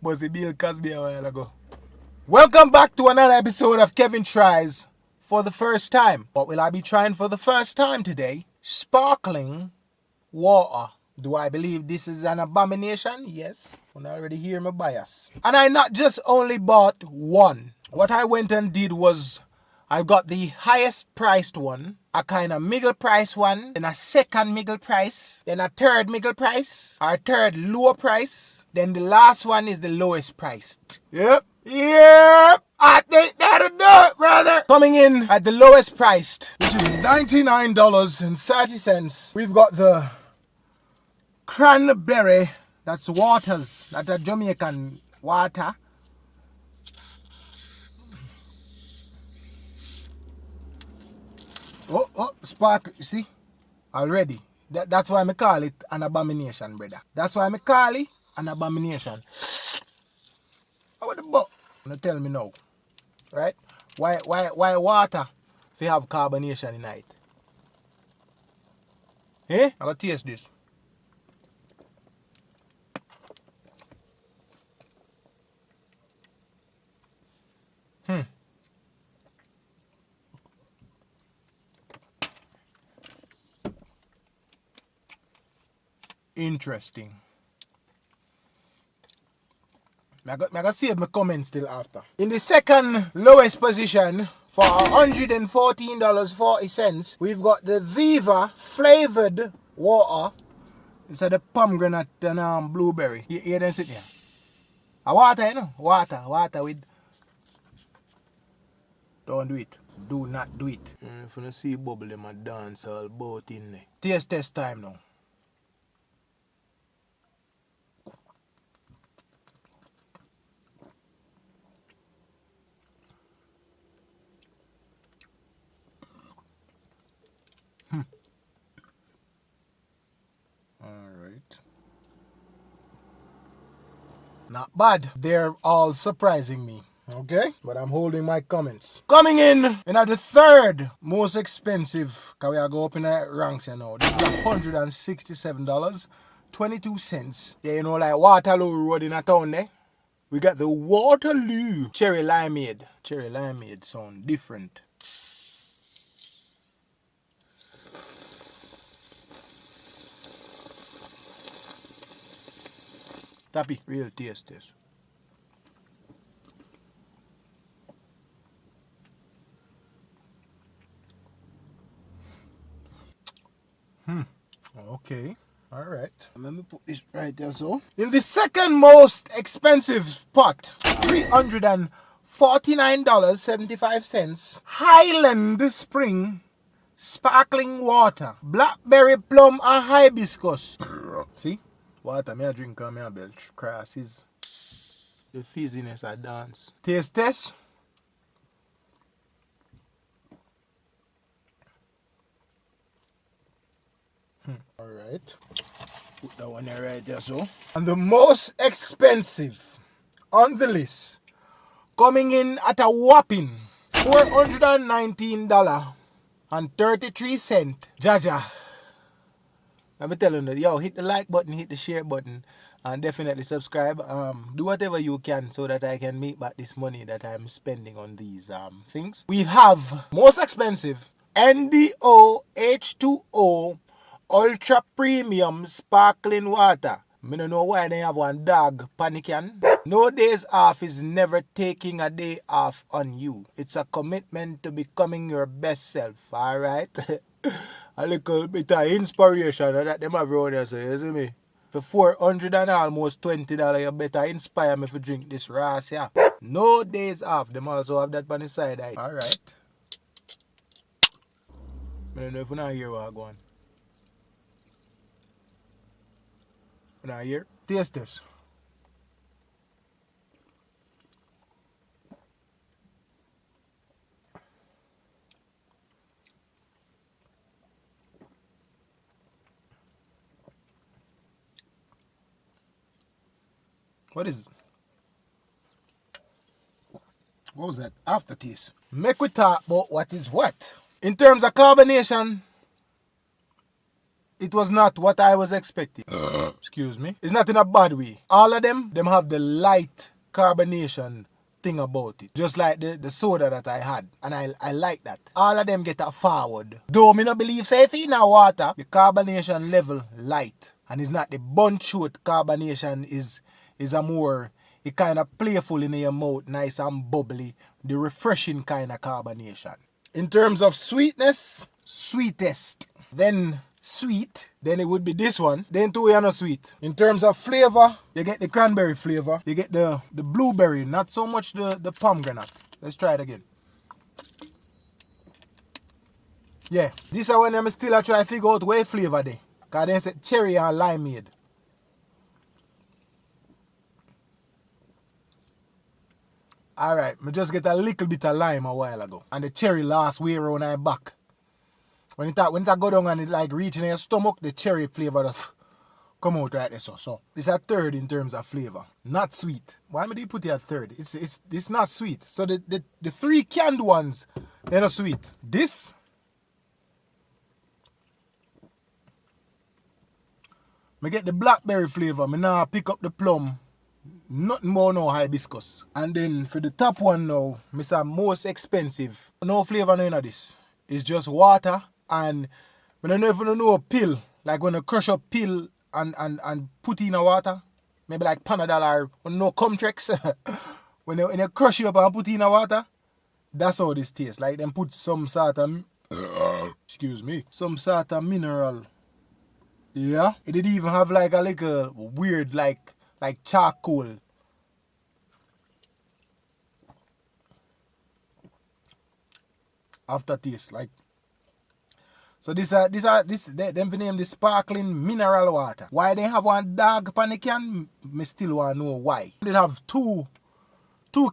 Was it Bill Cosby a while ago? Welcome back to another episode of Kevin Tries for the first time. What will I be trying for the first time today? Sparkling water. Do I believe this is an abomination? Yes. You can already hear my bias. And I not just only bought one. What I went and did was I got the highest priced one, a kind of middle price one, then a second middle price, then a third middle price, or a third lower price, then the last one is the lowest priced. Yep. I think that'll do it, brother. Coming in at the lowest priced, which is $99.30. We've got the cranberry, that's waters, that's a Jamaican water. Oh, spark, you see? Already. That's why I call it an abomination, brother. That's why I call it an abomination. How about the buck? Now tell me now. Right? Why water if you have carbonation in it? Eh? I gotta taste this. Interesting. I got save my comments still after. In the second lowest position, for $114.40, we've got the Viva flavored water. It's the pomegranate and blueberry. You hear them sitting here? A water, you know? Water with... Don't do it. Do not do it. If you see bubble, them a dance all both in there. Taste test time now. Alright. Not bad. They're all surprising me. Okay? But I'm holding my comments. Coming in at the third most expensive, because we are go up in the ranks, you know. This is $167.22. Yeah, you know, like Waterloo Road in a town there. We got the Waterloo Cherry Limeade. Cherry Limeade sound different. Tappy, real taste this. Okay. Alright. Let me put this right there so. In the second most expensive pot, $349.75. Highland Spring sparkling water. Blackberry plum and hibiscus. See? Water me a drink and me a belch. Crasses. The fizziness I dance. Taste test. Alright. Put that one there right there so. And the most expensive on the list, coming in at a whopping $419.33. Jaja. Let me tell you that, yo, hit the like button, hit the share button, and definitely subscribe. Do whatever you can so that I can make back this money that I'm spending on these things. We have most expensive NDO H2O Ultra Premium Sparkling Water. I don't know why they have one dog panicking. No days off is never taking a day off on you. It's a commitment to becoming your best self, alright? A little bit of inspiration that them have around here, so you see me? For $400 and almost $20, you better inspire me to drink this ras, yeah. No days off. Them also have that on the side. Alright. I don't know if you not hear what I'm going. You not hear? Taste this. What is it? What was that aftertaste? Make we talk about what is what. In terms of carbonation, it was not what I was expecting. Excuse me. It's not in a bad way. All of them have the light carbonation thing about it. Just like the soda that I had. And I like that. All of them get a forward. Though me no believe say if in water, the carbonation level light. And it's not the bunch shoot carbonation is a more, it kind of playful in your mouth, nice and bubbly. The refreshing kind of carbonation. In terms of sweetness, sweetest. Then sweet, then it would be this one. Then two are not sweet. In terms of flavor, you get the cranberry flavor. You get the blueberry, not so much the pomegranate. Let's try it again. Yeah, this is when I'm still try to figure out where flavor they. Because they say cherry and limeade. Alright, I just get a little bit of lime a while ago. And the cherry last way around my back. When it go down and it like reaching your stomach, the cherry flavor just come out right there. So it's a third in terms of flavor. Not sweet. Why did you put it at third? It's not sweet. So the three canned ones, they're not sweet. This, I get the blackberry flavor. I now pick up the plum. Nothing more no hibiscus. And then for the top one now, I say most expensive. No flavor none of this. It's just water and I don't know if you know a pill. Like when you crush up pill and put in a water. Maybe like Panadol or no Comtrex. when you crush it up and put in a water, that's how this tastes. Like them put some sort of excuse me. Some sort of mineral. Yeah. It did even have like a little weird like charcoal. Aftertaste, like. So this them name the sparkling mineral water. Why they have one dog pan the can? Me still want to know why. They have two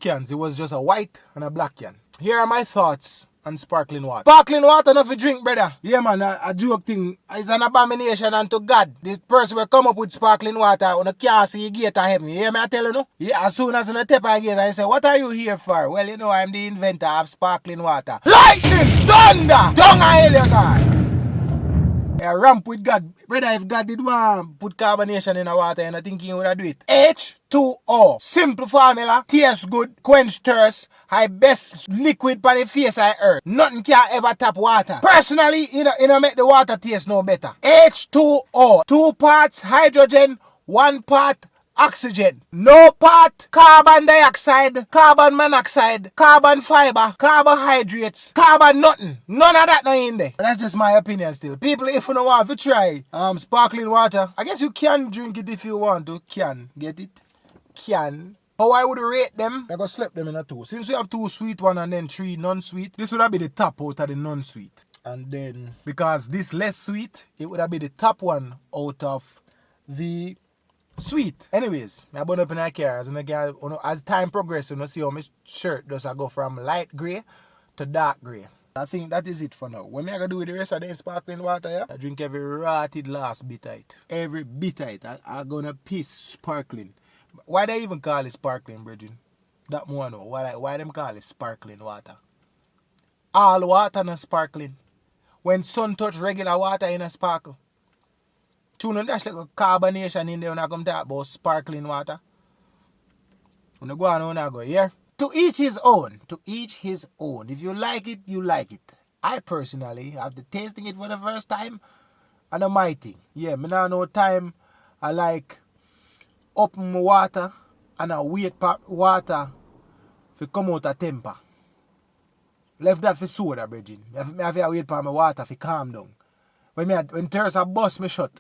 cans. It was just a white and a black can. Here are my thoughts on sparkling water. Sparkling water not for drink, brother. Yeah, man, a joke thing. It's an abomination unto God. This person will come up with sparkling water on a can't see gate of heaven. You hear me I tell you no? Yeah, as soon as you tap a gate and say, what are you here for? Well, you know, I'm the inventor of sparkling water. Lightning! Thunder! Tongue of God! Yeah, ramp with God. Brother, if God did want put carbonation in the water, and I think he would have do it. H2O. Simple formula. Tastes good. Quench thirst. High best liquid for the face I earth. Nothing can ever tap water. Personally, you know make the water taste no better. H2O. 2 parts hydrogen, 1 part oxygen. No part carbon dioxide, carbon monoxide, carbon fiber, carbohydrates, carbon nothing. None of that no in there. That's just my opinion still. People, if you don't want to try sparkling water, I guess you can drink it if you want to. Can. Get it? Can. How I would rate them? I gotta slap them in a 2. Since we have 2 sweet one and then 3 non-sweet, this would have been the top out of the non-sweet. And then, because this less sweet, it would have been the top one out of the sweet. Anyways, I burn up in a car as time progresses, you see how my shirt does I go from light grey to dark grey. I think that is it for now. When I gonna do with the rest of the sparkling water, yeah? I drink every rotted last bit of it. Every bit of it. I'm gonna piss sparkling. Why they even call it sparkling, brethren? That more know. Why them call it sparkling water? All water not sparkling. When sun touch regular water in a sparkle. Tune that's like a carbonation in there when I come talk about sparkling water. When I go on, when I go here. To each his own. To each his own. If you like it, you like it. I personally, after tasting it for the first time, and a my thing. Yeah, me now no time I like open my water and I wait for water to come out of temper. Left that for soda, brethren. I have to wait for my water to calm down. When thirst a bust me shut.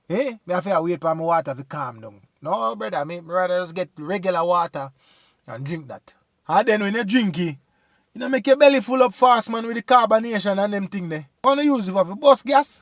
I have to wait for my water to calm down. No, brother, I rather just get regular water and drink that. And then when you drink it, you know, make your belly full up fast, man, with the carbonation and them thing there. You want to use it for bus gas?